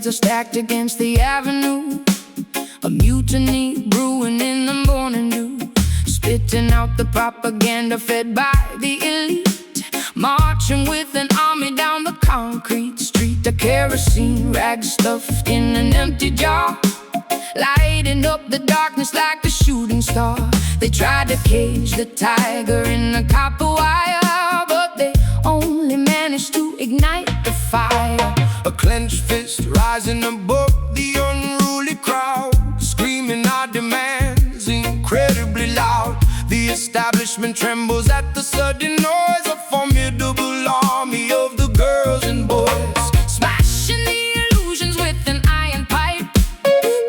barricades are stacked against the avenue. A mutiny brewing in the morning dew, spitting out the propaganda fed by the elite, marching with an army down the concrete street. A kerosene rag stuffed in an empty jar, lighting up the darkness like a shooting star. They tried to cage the tiger in a copper wire, but they only managed to ignite the fire. A clenched fist rising above the unruly crowd, screaming our demands incredibly loud. The establishment trembles at the sudden noise, a formidable army of the girls and boys, smashing the illusions with an iron pipe.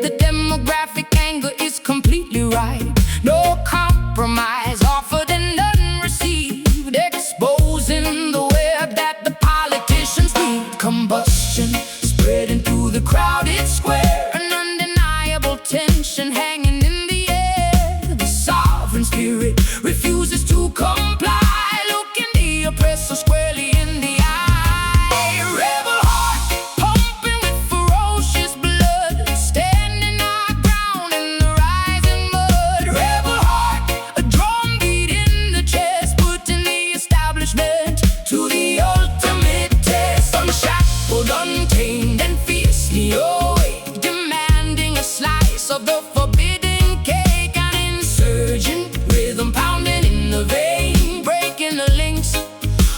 The demographic anger is completely right. No compromise offered and none received, exposing the web that the politicians need. Combustion spreading through the crowded square, an undeniable tension hanging in the air. The sovereign spirit refuses to comply, looking the oppressor squarely in the eye. Rebel heart pumping with ferocious blood, standing our ground in the rising mud. Rebel heart, a drum beat in the chest, putting the establishment to the ultimate test. Unshackled, untamed, and fiercely awake, demanding a slice of the forbidden cake. An insurgent rhythm pounding in the vein, breaking the links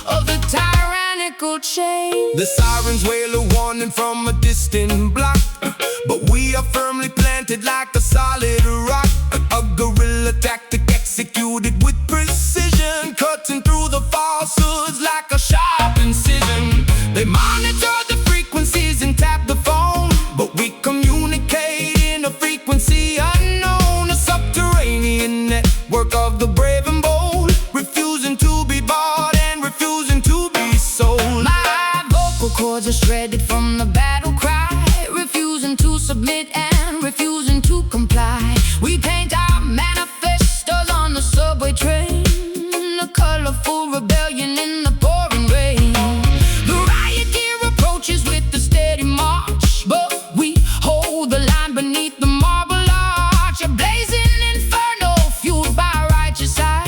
of the tyrannical chain. The sirens wail a warning from a distant block, but we are firmly planted like a solid rock. A guerrilla tactic executed with precision, cutting through the falsehoods like a sharp incision. They monitor the frequencies and tap the phone, but we communicate in a frequency unknown. A subterranean network of the brave and bold, refusing to be bought and refusing to be sold. My vocal cords are shredded from the battle cry, refusing to submit and refusing to comply. We paint our manifestos on the subway train, a colorful rebellion in the pouring rain. The riot gear approaches with a steady march, but we hold the line beneath the marble arch. A blazing inferno fueled by righteous eye,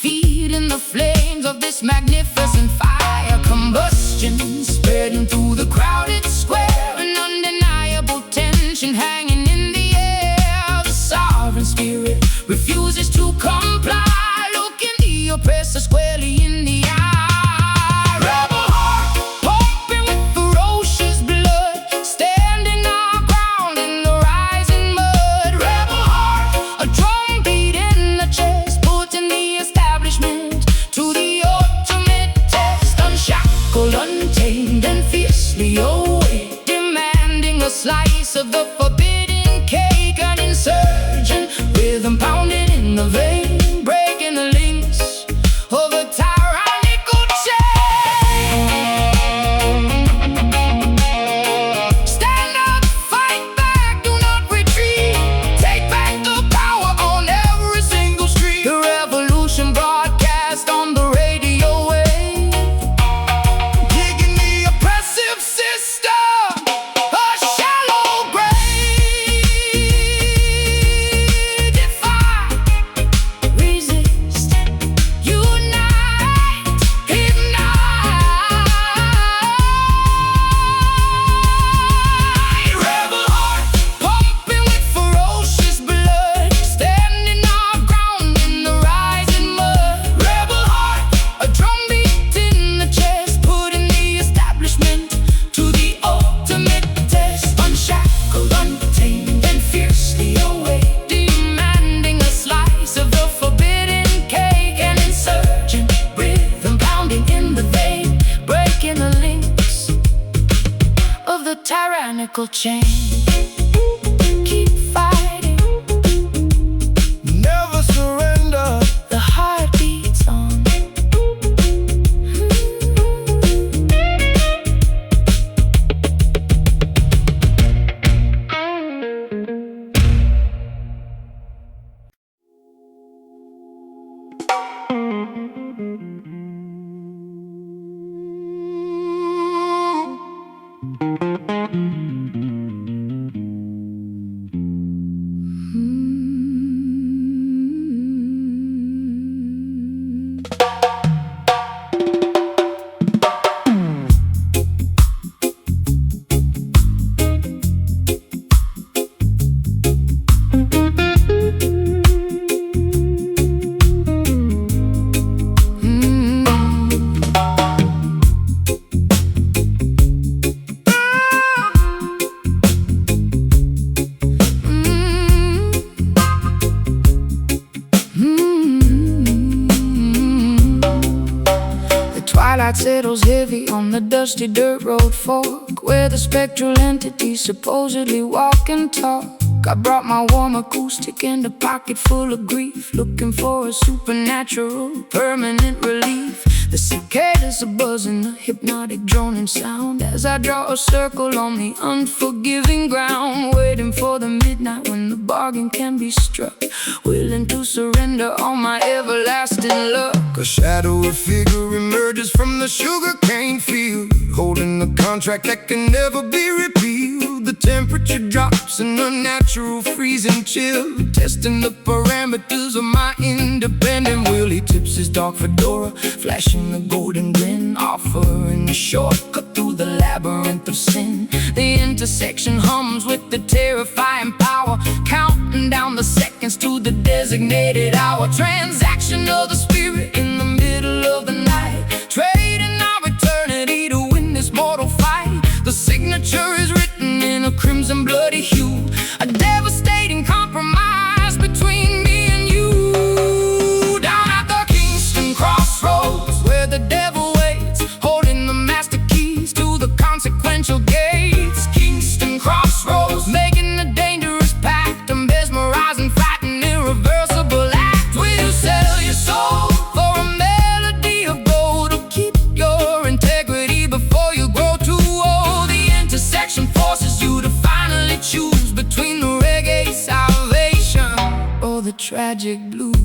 feeding the flames of this magnificent fire. Combustion spreading through the crowded square, an undeniable tension hanging in the air. The sovereign spirit refuses to comply, looking the oppressor squarely in the eye. Rebel heart pumping with ferocious blood, standing our ground in the rising mud. Rebel heart, a drum beat in the chest, putting the establishment to the ultimate test. Unshackled, untamed, and fiercely awake, demanding a slice of the forbidden cake. An insurgent rhythm pounding in the vein, breaking the links of a tyrannical chain. Stand up, fight back, do not retreat. Take back the power on every single street. The revolution broadcast on the radio wave, digging the oppressive system a shallow grave. Defy, resist, unite, ignite. Rebel heart pumping with ferocious blood, standing our ground in the rising mud. Rebel heart, a drum beat in the chest, putting the establishment to the ultimate test. Unshackled, untamed, and fiercely awake, demanding a slice of the forbidden cake. An insurgent rhythm pounding in the vein, breaking the links of the tyrannical chain. Keep fighting, Never surrender. the heart beats on. settles heavy on the dusty dirt road fork, where the spectral entities supposedly walk and talk. I brought my warm acoustic and a pocket full of grief, looking for a supernatural, permanent relief. The cicadas are buzzing, a hypnotic droning sound, as I draw a circle on the unforgiving ground, waiting for the midnight when the bargain can be struck, willing to surrender all my everlasting luck. A shadowy figure emerges from the sugarcane field, holding the contract that can never be repealed. The temperature drops in a natural freezing chill, testing the parameters of my independent will. He tips his dark fedora, flashing the golden grin, offering a shortcut through the labyrinth of sin. The intersection hums with the terrifying power, counting down the seconds to the designated hour. Transaction of the spirit in the middle of the night, trading our eternity to win this mortal fight. The signature is written in a crimson bloody hue, a devastating compromise between me and you. Down at the Kingston crossroads, where the devil waits, holding the master keys to the consequential gates. Kingston crossroads, making a dangerous pact, a mesmerizing, frightened, irreversible act. Will you sell your soul for a melody of gold, or keep your integrity before you grow too old? The intersection forces you to finally choose between the reggae salvation or the tragic blues.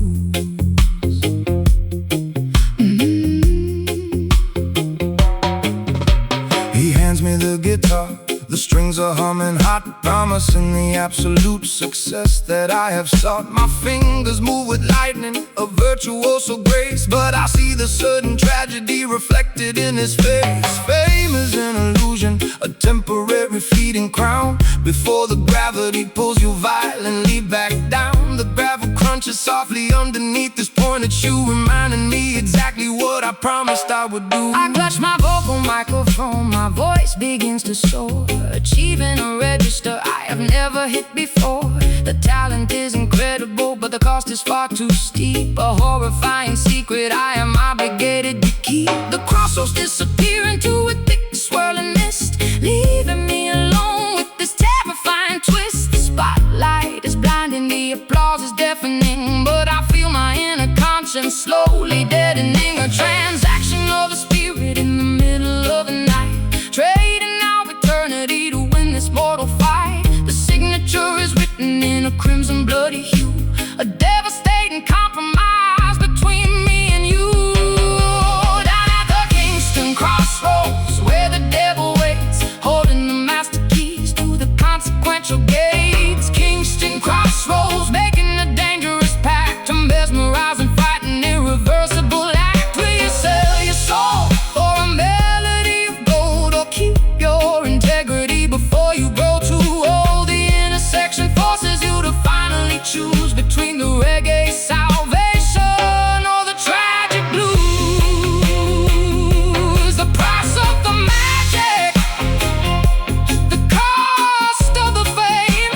He hands me the guitar, the strings are humming hot, promising the absolute success that I have sought. My fingers move with lightning, a virtuoso grace, but I see the sudden tragedy reflected in his face. Fame is an illusion, a temporary fleeting crown, before the gravity pulls you violently back down. The gravel crunches softly underneath this pointed shoe, reminding me exactly what I promised I would do. I clutch my vocal microphone, my voice begins to soar, achieving a register I have never hit before. The talent is incredible, but the cost is far too steep, a horrifying secret I am obligated to keep. The crossroads disappear into a thick swirling mist, leaving me alone with this terrifying twist. The spotlight is blinding, the applause is deafening, but I feel my inner conscience slowly deadening. A transaction of the spirit in the middle of the night, trading our eternity to win this mortal fight. The signature is written in a crimson bloody hue, a devastating compromise between me and you. Down at the Kingston crossroads, where the devil waits, holding the master keys to the consequential gates. Kingston crossroads, making a dangerous pact, a mesmerizing, frightened, irreversible act. Will you sell your soul for a melody of gold, or keep your integrity before you grow too old? The intersection forces you to finally choose between the reggae salvation or the tragic blues. The price of the magic, the cost of the fame,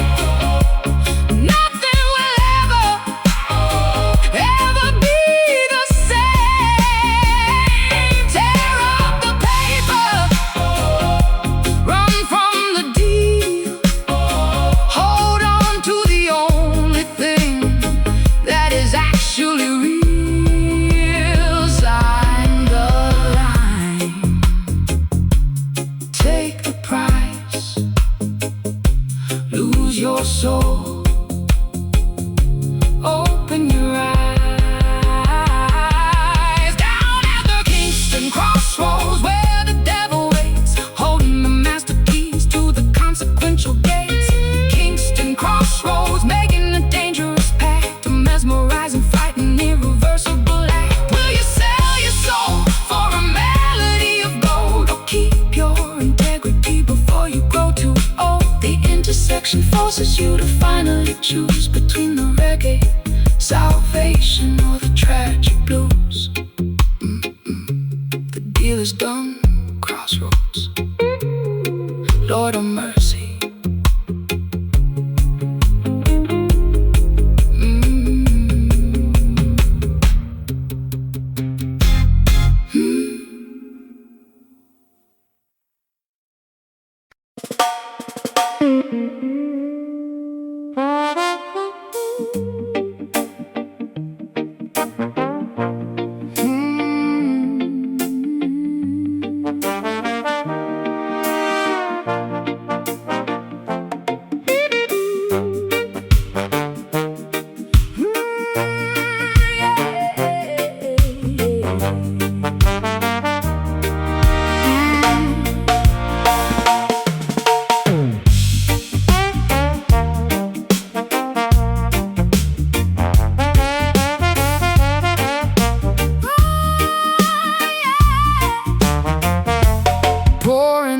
nothing will ever be the same. Tear up the paper, run from the deal, hold on to the only thing that is actually real. Sign the line, take the price, lose your soul, open your eyes. Down at the Kingston crossroads, where the devil waits, holding the master keys to the consequential gates. Kingston crossroads, making a dangerous pact, a mesmerizing, frightened, irreversible act. Will you sell your soul for a melody of gold, or keep your integrity before you grow too old? The intersection forces you to finally choose between the reggae salvation or the tragic blues. The deal is done, crossroads. Lord of mercy.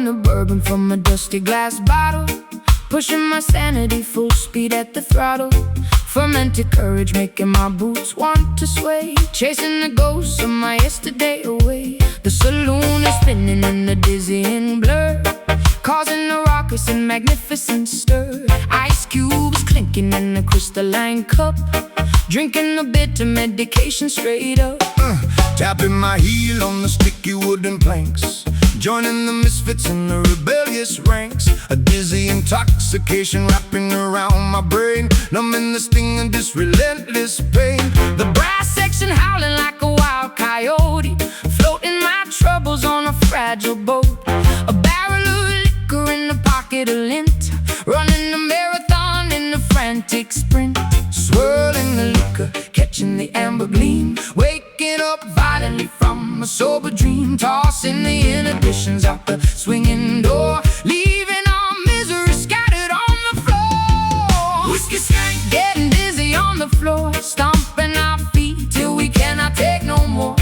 pouring the bourbon from a dusty glass bottle, pushing my sanity full speed at the throttle. Fermented courage making my boots want to sway, chasing the ghosts of my yesterday away. The saloon is spinning in the dizzying blur, causing a raucous and magnificent stir. Ice cubes clinking in a crystalline cup, drinking the bitter medication straight up. Tapping my heel on the sticky wooden planks, joining the misfits in the rebellious ranks. A dizzy intoxication wrapping around my brain, numbing the sting of this relentless pain. The brass section howling like a wild coyote, floating my troubles on a fragile boat. A barrel of liquor in the pocket of lint, running a marathon in a frantic sprint. Swirling the liquor, Catching the amber gleam, waking up violently from a sober dream. Tossing the inhibitions out the swinging door, leaving our misery scattered on the floor. whiskey skank, Getting dizzy on the floor, stomping our feet till we cannot take no more.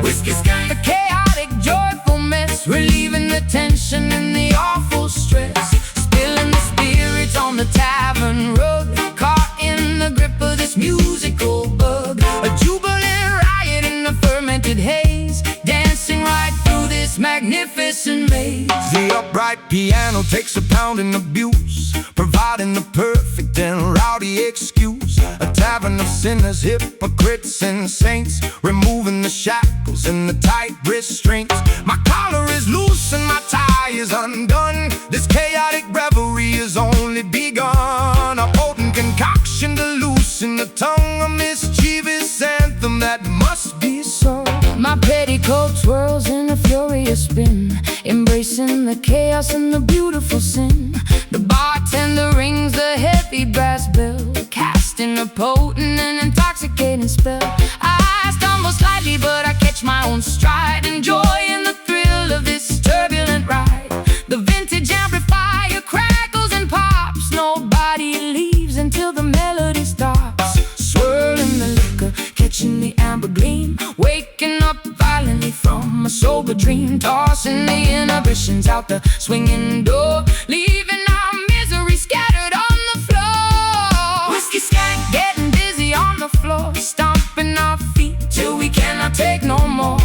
whiskey skank, A chaotic, joyful mess, relieving the tension and the awful stress. Spilling the spirits on the tavern rug, caught in the grip of this musical bug. A jubilant riot in the fermented haze, dancing right through this magnificent maze. The upright piano takes a pounding abuse, providing the perfect and rowdy excuse. A tavern of sinners, hypocrites and saints, removing the shackles and the tight restraints. My collar is loose and my tie is undone. This chaotic revelry is only begun. A potent concoction to loosen the tongue, a mischievous anthem that must be sung. My petticoat swirls in a furious spin, embracing the chaos and the beautiful sin. The bartender rings the heavy brass bell, casting a potent and intoxicating spell. I stumble slightly, but I catch my own stride, enjoying the thrill of this turbulent ride. The vintage amplifier crackles and pops, nobody leaves until the melody stops. Swirling the liquor, catching the amber gleam, waking up violently from a sober dream. Tossing the inhibitions out the swinging door, leaving our misery scattered on the floor. Whiskey skank, Getting dizzy on the floor, stomping our feet till we cannot take no more.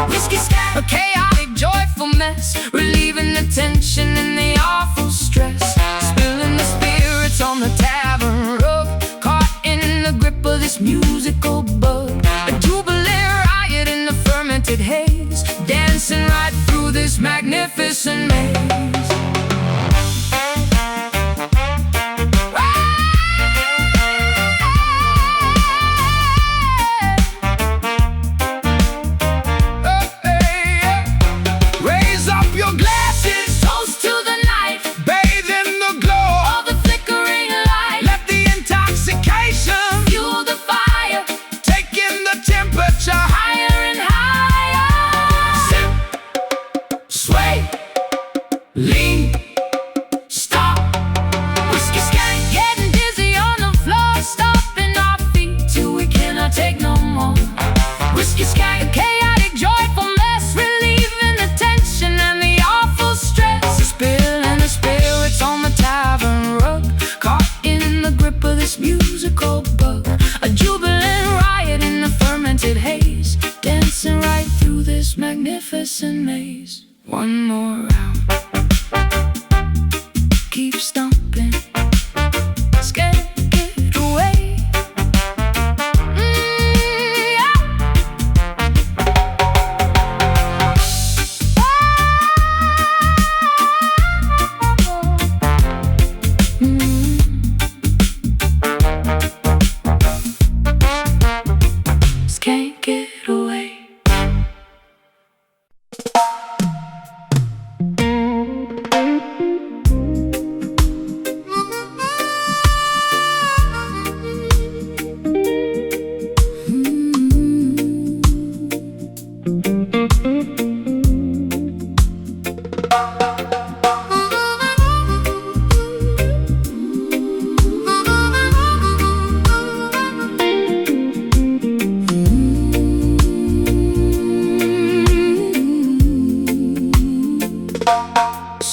whiskey skank, A chaotic, joyful mess, relieving the tension and the awful stress. Spilling the spirits on the tavern rug, caught in the grip of this musical bug. A jubilant riot in the fermented haze, dancing right through this magnificent maze. raise up your glasses, Toast to the night, bathe in the glow. all the flickering light, Let the intoxication fuel the fire, take in the temperature. higher and higher. Sip, Sway, lean, stop. whiskey skank, Getting dizzy on the floor, stomping our feet till we cannot take no more. whiskey skank, A chaotic, joyful mess, relieving the tension and the awful stress. Spilling the spirits on the tavern rug, caught in the grip of this musical bug. A jubilant riot in the fermented haze, dancing right through this magnificent maze. One more round.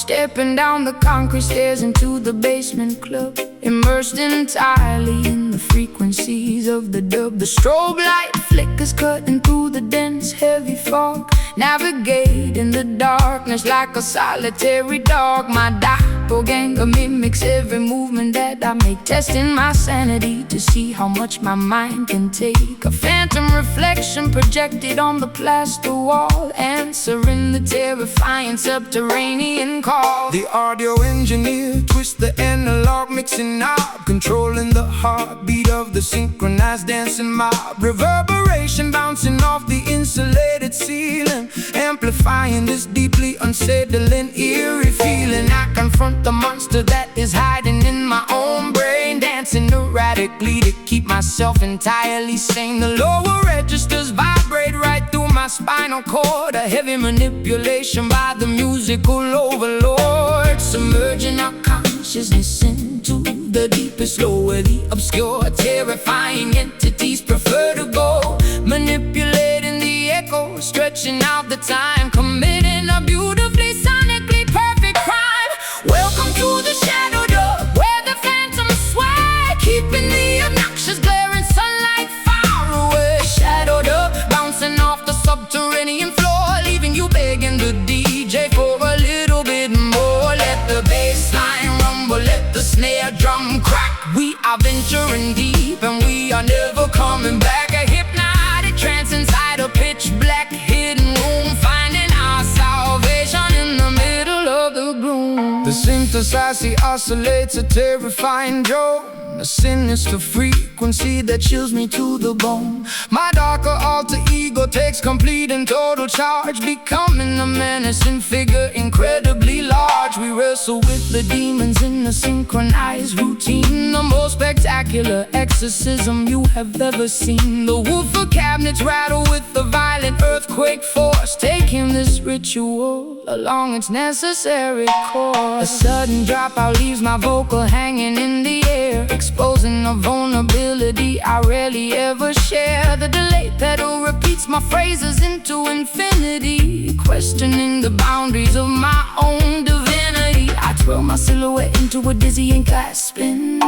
Stepping down the concrete stairs into the basement club, immersed entirely in the frequencies of the dub. The strobe light flickers cutting through the dense, heavy fog, navigating the darkness like a solitary dog. My doppelganger mimics every movement that I make, testing my sanity to see how much my mind can take. A phantom reflection projected on the plaster wall, answering the terrifying subterranean call. The audio engineer twists the analog mixing knob, controlling the heartbeat of the synchronized dancing mob. Reverberation bouncing off the insulated ceiling, amplifying this deeply unsettling, eerie feeling. I confront the monster that is hiding in my own brain, dancing erratically to keep myself entirely sane. The lower registers vibrate right through my spinal cord, a heavy manipulation by the musical overlord. Submerging our consciousness into the deepest low, where the obscure, terrifying entities prefer to go. Manipulating the echo, stretching out the time, committing a beautifully sonically perfect crime. Welcome to the shadow dub, where the phantoms sway, keeping the obnoxious glaring sunlight far away. Shadow dub, bouncing off the subterranean floor, leaving you begging the DJ for a little bit more. Let the bass line rumble, let the snare drum crack. We are venturing deep and we are never coming back. A hypnotic trance inside a pitch black hidden room, finding our salvation in the middle of the gloom. The synthesizer oscillates a terrifying drone, a sinister frequency that chills me to the bone. My darker alter ego takes complete and total charge, becoming a menacing figure incredibly large. We wrestle with the demons in a synchronized routine, the most spectacular exorcism you have ever seen. The woofer cabinets rattle with the violent earthquake force, taking this ritual along its necessary course. A sudden dropout leaves my vocal hanging in the air, exposing a vulnerability I rarely ever share. The delay pedal repeats my phrases into infinity, questioning the boundaries of my own divinity. I twirl my silhouette into a dizzying glass spin,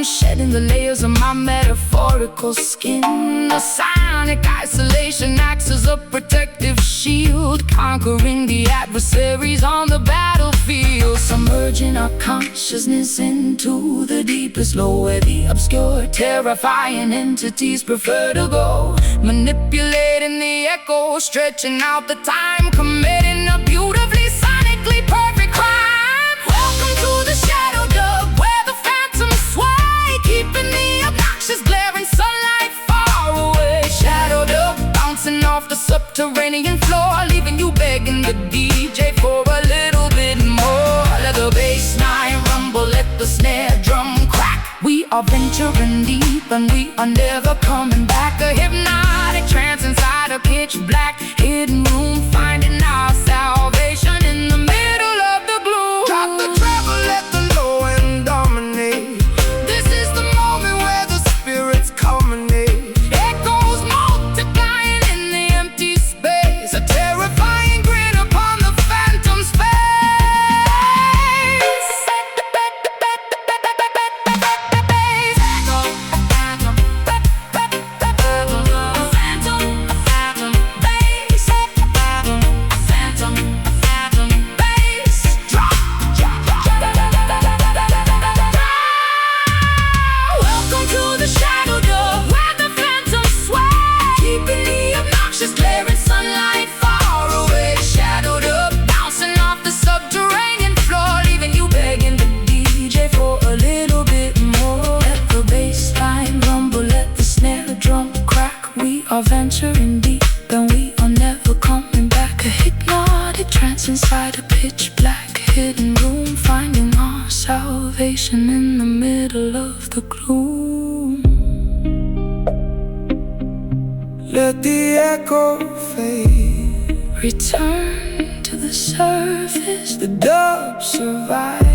shedding the layers of my metaphorical skin. A sonic isolation acts as a protective shield, conquering the adversaries on the battlefield. Submerging our consciousness into the deepest low, where the obscure, terrifying entities prefer to go. Manipulating the echo, stretching out the time, committing a beautifully sonically perfect crime. Welcome to the shadow dub, where the phantoms sway, keeping the obnoxious glaring sunlight far away. Shadow dub, bouncing off the subterranean floor, leaving you begging the DJ for a little bit more. Let the bass line rumble, let the snare drum crack. We are venturing deep and we are never coming back. A hypnotic trance inside a pitch black hidden room, finding our salvation in the middle of the gloom. Drop the treble, let the low end dominate. This is the moment where the Spirits culminate. echoes multiplying in the empty space, a terrifying grin upon the phantom's face. Welcome to the shadow dub, where the phantoms sway, keeping the obnoxious glaring sunlight far away. Shadow dub, bouncing off the subterranean floor, leaving you begging the DJ for a little bit more. Let the bass line rumble, let the snare drum crack. We are venturing deep and we are never coming back. A hypnotic trance inside a pitch black hidden room, finding our salvation in the middle of the gloom. Let the echo fade, Return to the surface, the dub survives.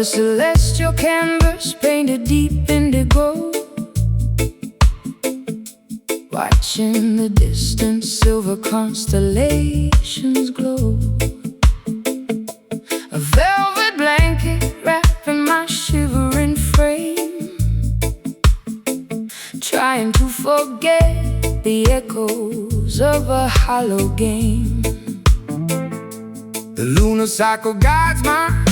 celestial canvas painted deep indigo, watching the distant silver constellations glow. A velvet blanket wrapping my shivering frame, trying to forget the echoes of a hollow game. The lunar cycle guides my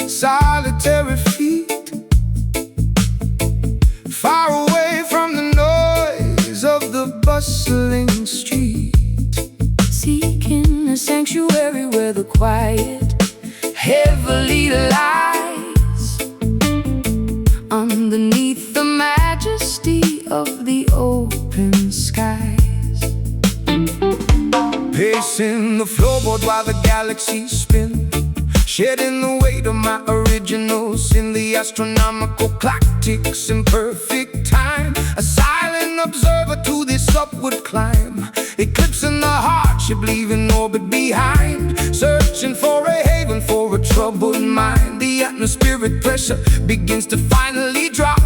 solitary feet, far away from the noise of the bustling street, seeking a sanctuary where the quiet heavily lies underneath the majesty of the open skies. Pacing the floorboard while the galaxies spin, shedding the weight of my original sin. The astronomical clock ticks in perfect time, a silent observer to this upward climb, eclipsing the hardship, leaving orbit behind, searching for a haven for a troubled mind. The atmospheric pressure begins to finally drop,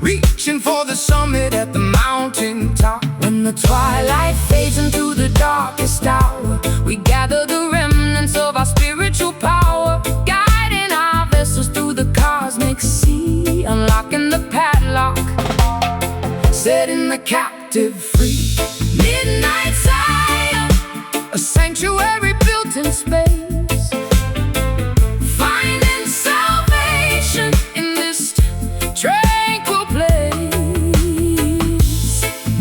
reaching for the summit at the mountain top. When the twilight fades into the darkest hour, we gather the remnants of our spiritual power, guiding our vessels through the cosmic sea, unlocking the padlock, setting the captive free. Midnight Zion, A sanctuary built in space, finding salvation in this tranquil place.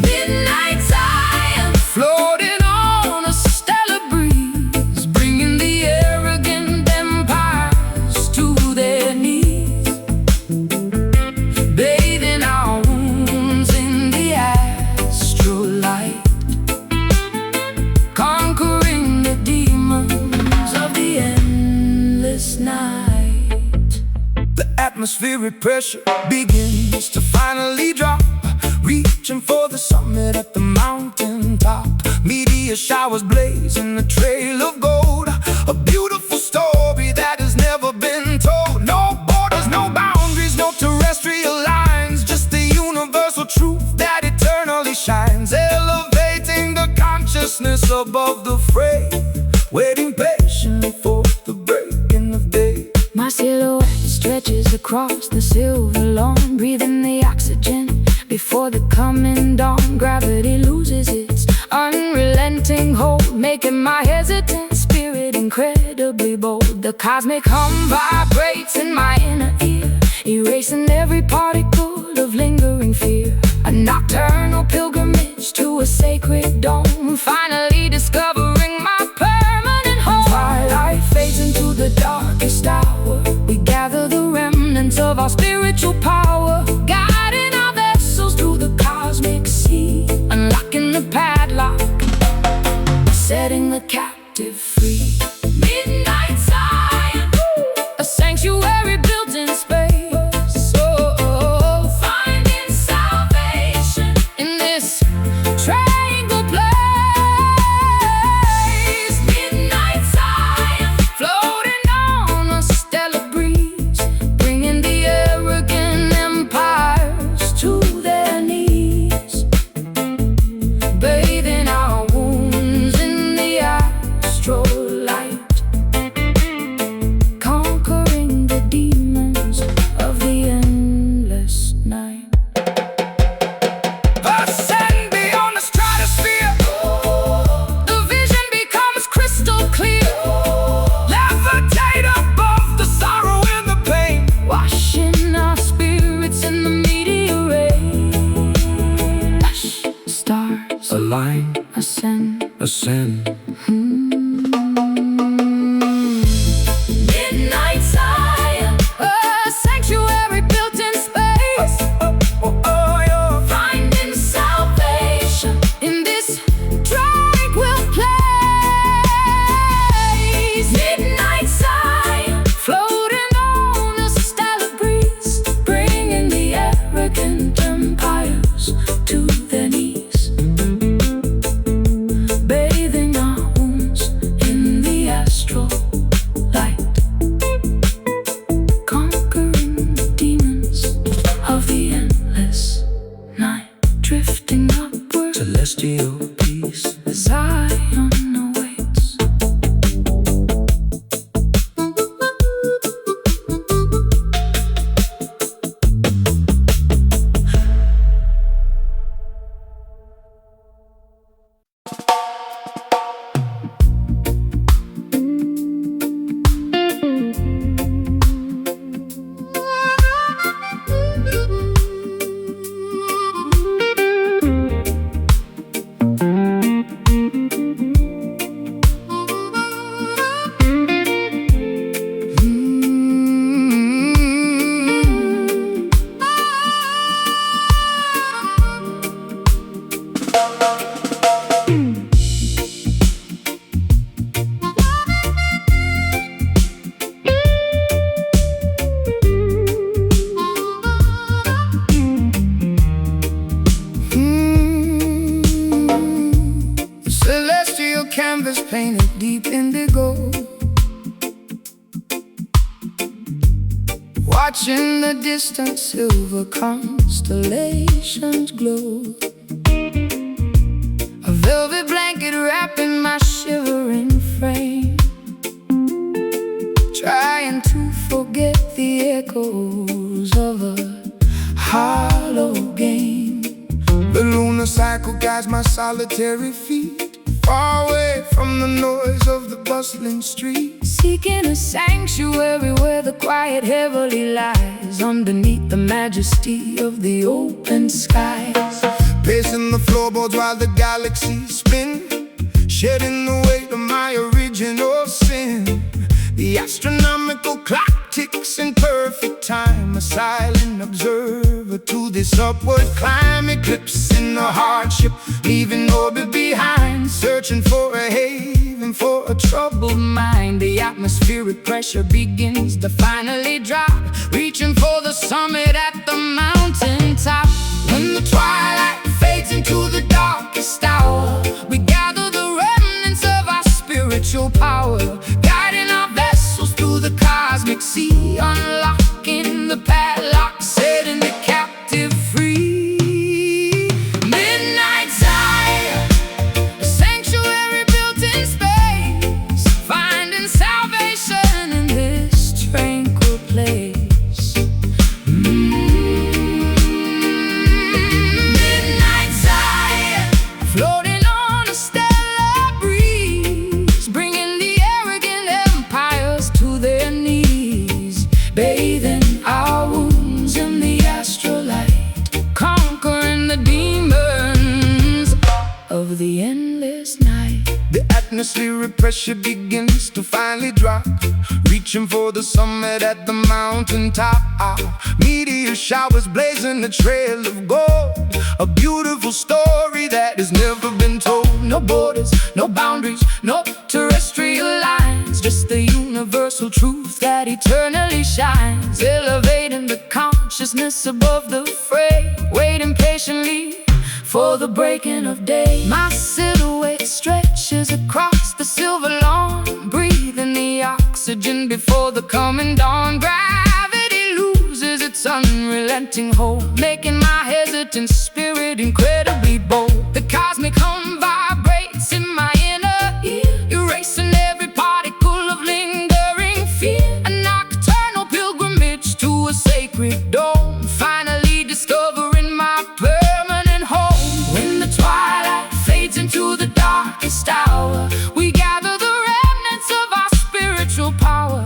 Midnight Zion, floating on a stellar breeze, bringing the arrogant empires to their knees, bathing our wounds in the astral light, conquering the demons of the endless night. the atmospheric pressure begins to finally drop, reaching for the summit at the mountain top. Meteor showers blazing a trail of gold, a beautiful story that has never been told. No borders, no boundaries, no terrestrial lines, just the universal truth that eternally shines, elevating the consciousness above the fray, waiting patiently for the breaking of day. My silhouette stretches across the silver lawn, breathing the oxygen before the coming dawn. Gravity loses its unrelenting hold, making my hesitant spirit incredibly bold. The cosmic hum vibrates in my inner ear, erasing every particle of lingering fear. A nocturnal pilgrimage to a sacred dome, finally discovering my permanent home. Twilight fades into the darkest hour, we gather the remnants of our spiritual power, guiding our vessels through the cosmic sea, unlocking the padlock, setting the captive free. Midnight Zion, a sanctuary built in space, finding salvation in this tranquil place. Midnight Zion, floating on a stellar breeze, bringing the arrogant empires to their knees, bathing our wounds in the astral light, conquering the demons of the endless night. Ascend beyond the stratosphere, The vision becomes crystal clear, levitate above the sorrow and the pain, washing our spirits in the meteor rain. Hush, stars align, ascend. ascend. Midnight Zion, a sanctuary built in space, finding salvation in this tranquil place. Midnight Zion, floating on a stellar breeze, bringing the arrogant empires to their knees, bathing our wounds celestial peace. Zion awaits. Celestial canvas painted deep indigo, watching the distant silver constellations glow. A velvet blanket wrapping my shivering frame, trying to forget the echoes of a hollow game. The lunar cycle guides my solitary feet, far away from the noise of the bustling street, Seeking a sanctuary where the quiet heavily lies, underneath the majesty of the open skies. pacing the floorboards while the galaxies spin, shedding the weight of my original sin. The astronomical clock ticks in perfect time, a silent observer to this upward climb, eclipsing the hardship, leaving orbit behind, searching for a haven for a troubled mind. The atmospheric pressure begins to finally drop, reaching for the summit at the mountaintop. When the twilight fades into the darkest hour, We gather the remnants of our spiritual power, guiding our vessels through the cosmic sea, unlocking the padlock, setting the captive free. midnight Zion, A sanctuary built in space, finding salvation in this tranquil place. midnight Zion, Floating on a stellar breeze, bringing the arrogant empires to their knees, bathing our wounds in the astral light, conquering the demons of the endless night. the atmospheric pressure begins to finally drop, reaching for the summit at the mountaintop. Meteor showers blazing a trail of gold, a beautiful story that has never been told. No borders, no boundaries, no terrestrial lines, just the universal truth that eternally shines, elevating the consciousness above the fray, waiting patiently for the breaking of day. My silhouette stretches across the silver lawn, breathing the oxygen before the coming dawn. Gravity loses its unrelenting hold, making my hesitant spirit incredibly bold. The cosmic hum vibrates in my inner ear, erasing every particle of lingering fear. A nocturnal pilgrimage to a sacred dome, finally discovering my permanent home. When the twilight fades into the darkest hour, We gather the remnants of our spiritual power,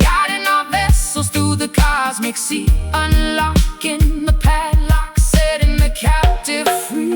guiding our vessels through the cosmic sea, unlocking the padlock, setting the captive free.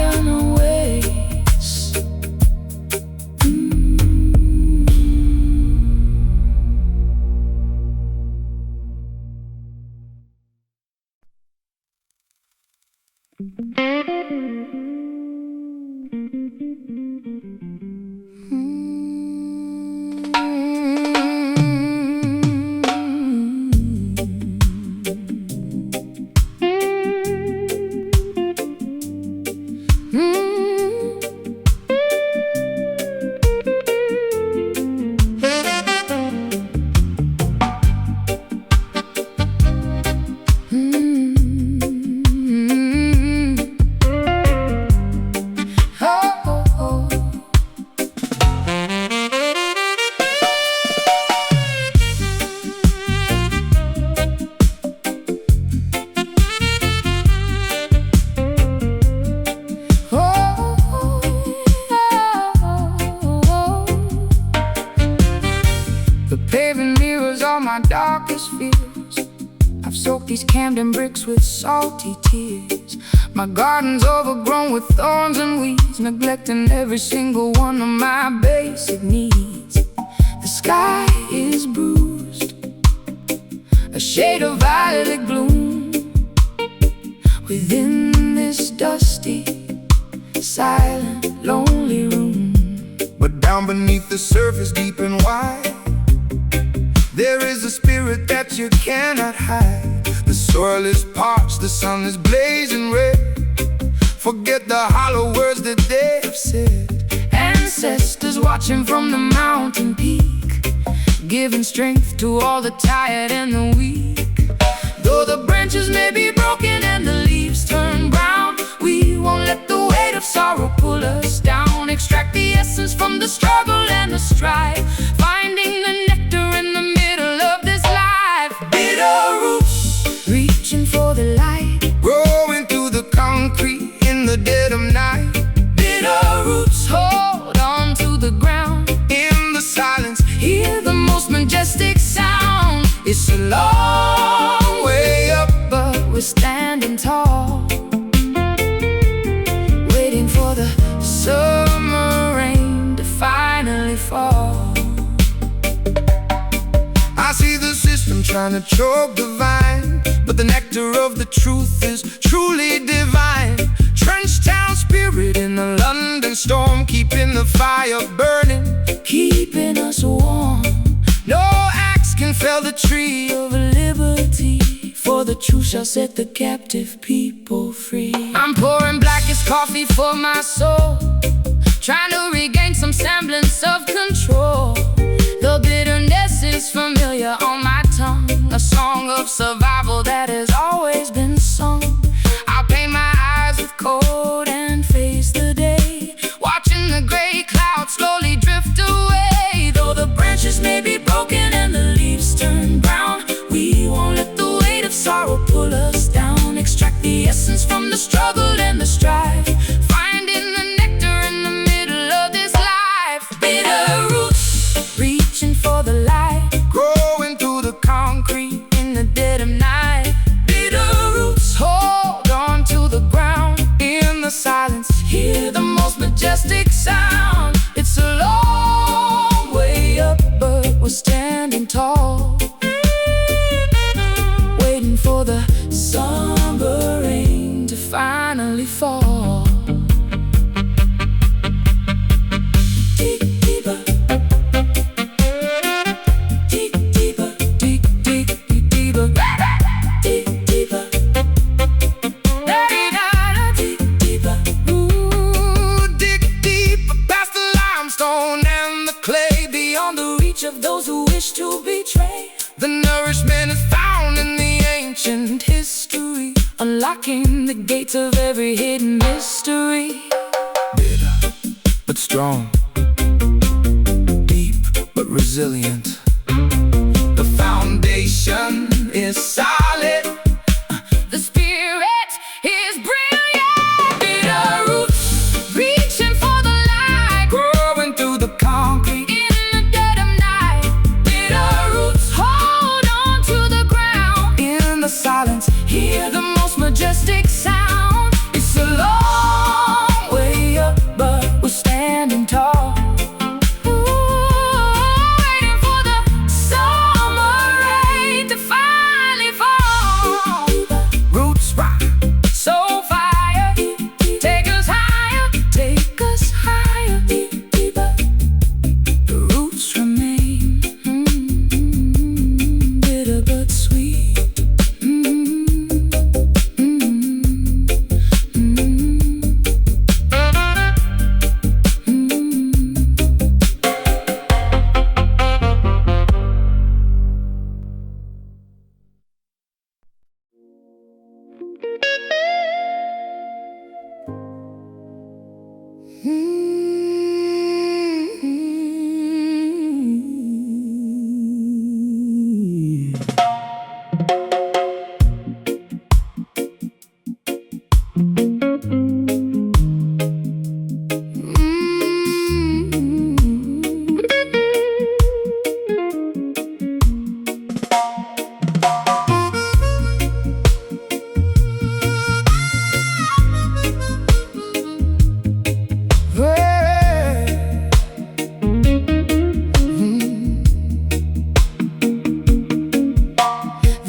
lion awaits. Darkest fears, I've soaked these Camden bricks with salty tears. My garden's overgrown with thorns and weeds, neglecting every single one of my basic needs. The sky is bruised, a shade of violet gloom within this dusty, silent, lonely room. But down beneath the surface, deep and wide, there is a spirit that you cannot hide. The soil is parched, the sun is blazing red. Forget the hollow words that they have said. Ancestors watching from the mountain peak, giving strength to all the tired and the weak. Though the branches may be broken and the leaves turn brown, we won't let the weight of sorrow pull us down. Extract the essence from the struggle and the strife, finding the nectar in the middle of this life. Bitter roots, reaching for the light, growing through the concrete in the dead of night. Bitter roots, hold on to the ground. In the silence, hear the most majestic sound. It's a long way up, but we're standing tall, waiting for the summer rain to finally fall. I see the system trying to choke the vine, but the nectar of the truth is truly divine. Trench town spirit in the London storm, keeping the fire burning, keeping us warm. No axe can fell the tree of liberty, for the truth shall set the captive people free. I'm pouring blackest coffee for my soul, trying to regain some semblance of control. The bitterness is familiar on my tongue, a song of survival that has always been sung. I'll paint my eyes with cold and face the day, watching the gray clouds slowly drift away. Though the branches may be broken and the leaves turn brown, we won't let the weight of sorrow pull us down. Extract the essence from the struggle and the strife, finding the nectar in the middle of this life. Bitter roots, reaching for the light, growing through the concrete in the dead of night. Bitter roots, hold on to the ground. In the silence, hear the most majestic sound. It's a long way up, but we're standing tall, waiting for the summer rain to finally fall. Dig deeper, dig deeper, dig, dig, dig deeper, dig deeper, dig deeper. ooh, dig deeper past the limestone and the clay, Beyond the reach of those who wish to betray. the nourishment is found in the ancient History, unlocking the gates of every hidden mystery. bitter but strong, deep but resilient. The foundation is solid, The spirit is brilliant. Bitter roots, reaching for the light, growing through the concrete in the dead of night. Bitter roots, hold on to the ground. in the silence. Hear the most majestic sound. It's a long The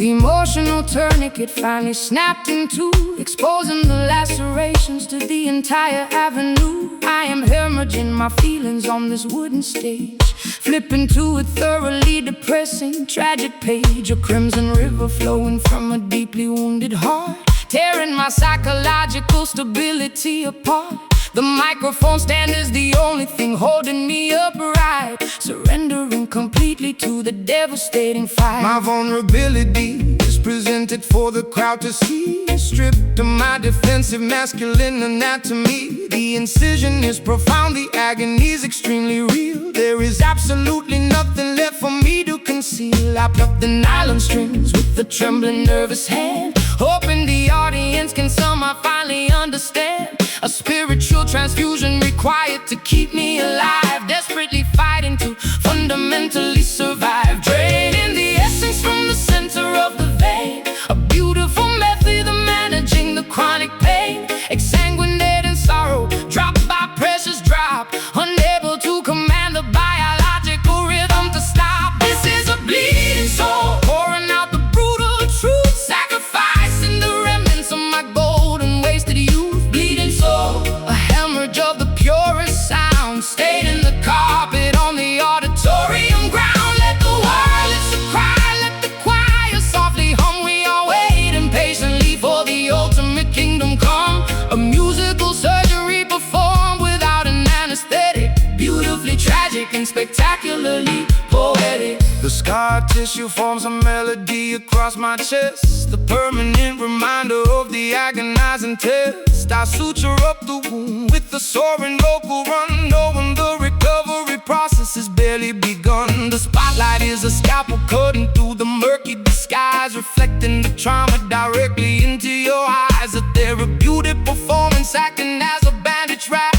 emotional tourniquet finally snapped in two, exposing the lacerations to the entire avenue. I am hemorrhaging my feelings on this wooden stage, flipping to a thoroughly depressing, tragic page. A crimson river flowing from a deeply wounded heart, tearing my psychological stability apart. The microphone stand is the only thing holding me upright, surrendering completely to the devastating fight. My vulnerability is presented for the crowd to see, stripped of my defensive masculine anatomy. The incision is profound, the agony is extremely real. There is absolutely nothing left for me to conceal. I pluck the nylon strings with a trembling, nervous hand, hoping the audience can somehow finally understand. A spiritual transfusion required to keep me alive, desperately fighting to fundamentally survive. Draining the essence from the center of the vein, a beautiful method of managing the chronic pain. Exsanguinate in sorrow, drop by precious drop, unable to command the biological rhythm to stop. This is a bleeding soul, pouring out the brutal truth, sacrificing the remnants of my golden wasted youth. Bleeding soul, a hemorrhage of the purest sound, stayed in the carpet on the auditorium ground. Let the wireless cry, let the choir softly hum. We all wait impatiently for the ultimate kingdom come. A musical surgery performed without an anesthetic, beautifully tragic and spectacularly poetic. The scar tissue forms a melody across my chest, the permanent reminder of the agonizing test. I suture up the wound with the soaring local run, knowing the recovery process has barely begun. The spotlight is a scalpel cutting through the murky disguise, reflecting the trauma directly into your eyes. A therapeutic performance acting as a bandage wrap,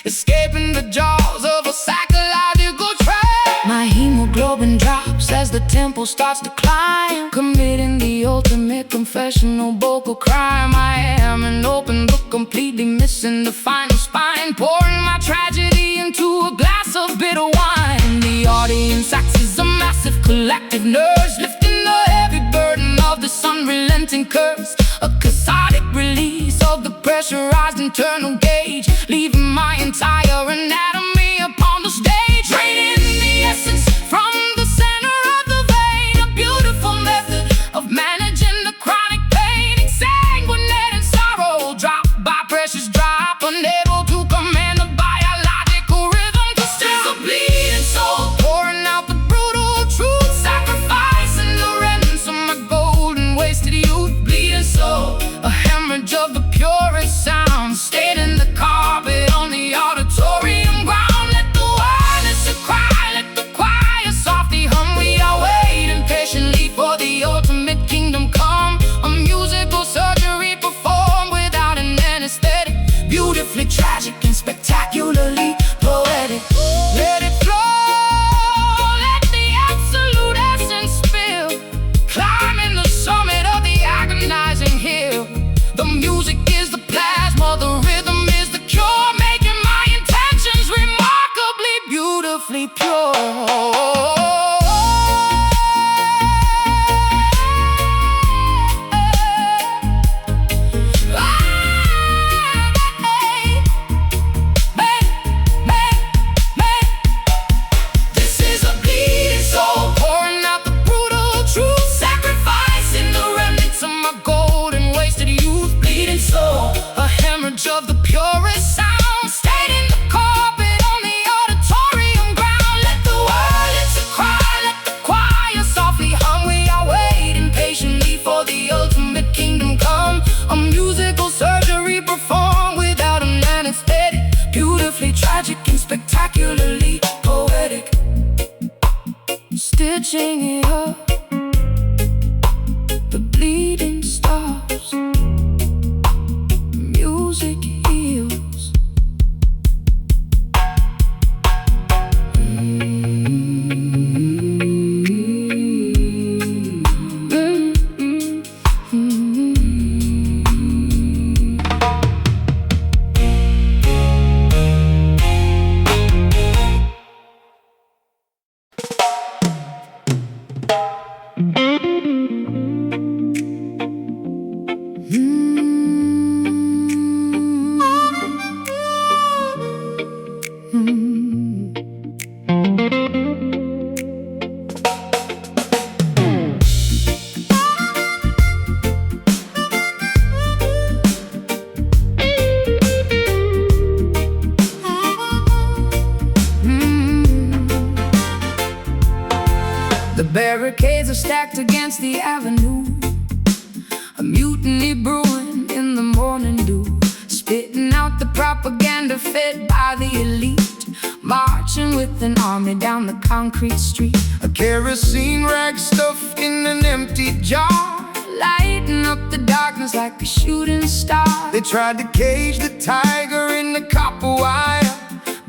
escaping the jaws of a psychological trap. My hemoglobin drops as the tempo starts to climb, committing the ultimate confessional vocal crime. I am an open book, completely missing the final spine, pouring my tragedy into a glass of bitter wine. The audience acts as a massive collective nurse, lifting the heavy burden of this unrelenting curse. A cathartic release of the pressurized internal gauge, leaving my entire anatomy upon the stage. Draining the essence from the center of the vein, a beautiful method of managing the chronic pain. Exsanguinate in sorrow, drop by precious drop, unable to command the biological rhythm to stop. A bleeding soul, pouring out the brutal truth, sacrificing the remnants of my golden wasted youth. Bleeding soul, a hemorrhage of the purest sound, stayed in the carpet on the auditorium ground. Let the wireless cry, let the choir softly hum. We are waiting patiently for the ultimate kingdom come. A musical surgery performed without an anesthetic, beautifully tragic and spectacularly poetic. Let it flow, let the absolute essence spill, climbing the summit of the agonizing hill. The music is the plasma, the rhythm is the cure, making my intentions remarkably beautifully pure. fed by the elite, marching with an army down the concrete street. A kerosene rag stuffed in an empty jar, lighting up the darkness like a shooting star. They tried to cage the tiger in the copper wire,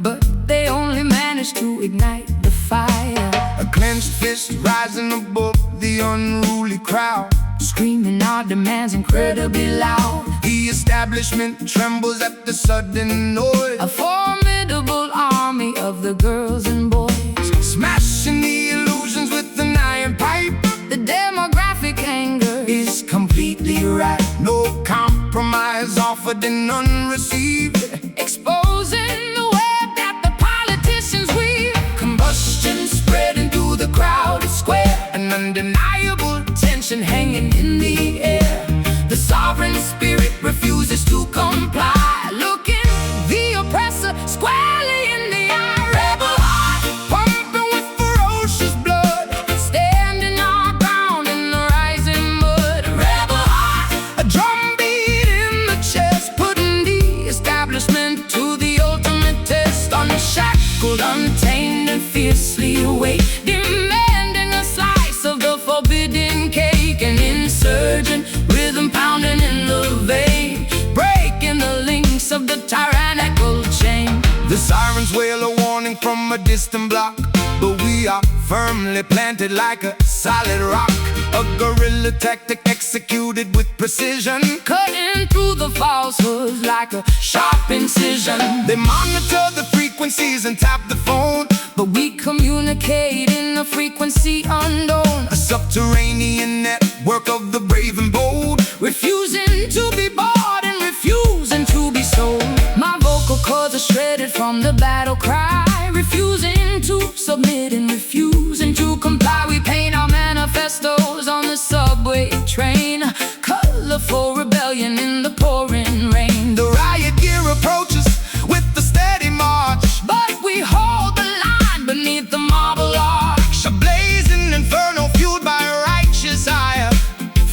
but they only managed to ignite the fire. A clenched fist rising above the unruly crowd, screaming our demands incredibly loud. The establishment trembles at the sudden noise. A formidable army of the girls and boys, smashing the illusions with an iron pipe. The demographic anger is completely right. No compromise offered and none received, exposing the web that the politicians weave. Combustion spreading through the crowded square, an undeniable tension hanging in the air. The sovereign spirit refuses to comply, looking the oppressor squarely in the eye. Rebel heart pumping with ferocious blood, standing our ground in the rising mud. Rebel heart, a drumbeat in the chest, putting the establishment to the ultimate test. Unshackled, untamed, and fiercely await, demanding a slice of the forbidden cake. An insurgent rhythm pounding in the vein, breaking the links of the tyrannical chain. The sirens wail a warning from a distant block, but we are firmly planted like a solid rock. A guerrilla tactic executed with precision, cutting through the falsehoods like a sharp incision. They monitor the frequencies and tap the phone, but we communicate in a frequency unknown. A subterranean network of the brave and bold, refusing to be bought and refusing to be sold. My vocal cords are shredded from the battle cry, refusing to submit and refusing to comply. We paint our manifestos on the subway train, colorful rebellion in the pouring rain. The riot gear approaches with the steady march, but we hold the line beneath the marble arch. A blazing inferno fueled by righteous ire,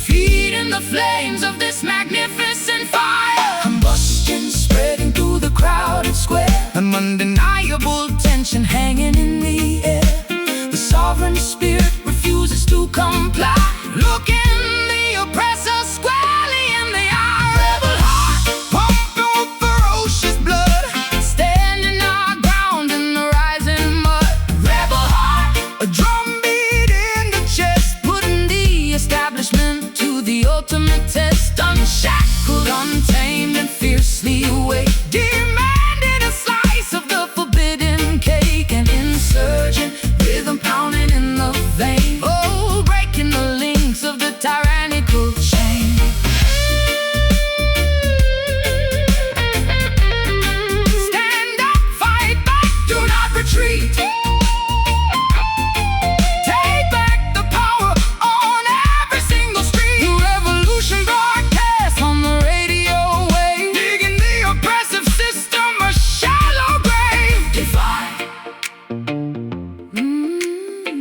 feeding the flames of this magnificent fire. Combustion spreading through the crowded square, an undeniable tension hanging in the air. The sovereign spirit refuses to comply, looking the oppressor squarely in the eye. Rebel heart pumping with ferocious blood, standing our ground in the rising mud. Rebel heart, a drumbeat in the chest, putting the establishment to the ultimate test. Unshackled, untamed, and fiercely await, demanding a slice of the forbidden cake. An insurgent rhythm pounding in the vein, oh, breaking the links of the tyrannical chain. Stand up, fight back, do not retreat. Take back the power on every single street. The revolution broadcast on the radio wave, digging the oppressive system a shallow grave. Defy,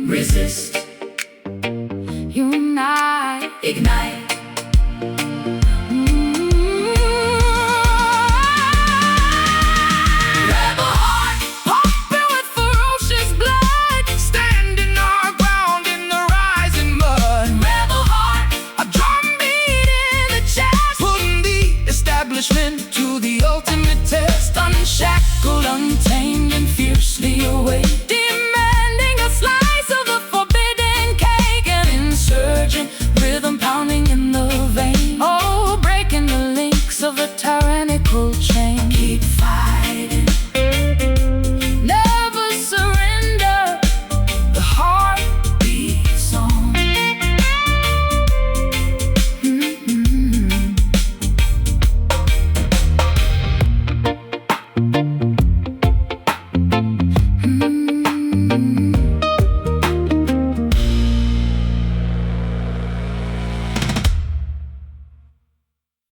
resist, unite, Ignite. Rebel heart pumping with ferocious blood, Standing our ground in the rising mud. rebel heart, A drumbeat in the chest, putting the establishment to the ultimate test. Unshackled, untamed, and fiercely await,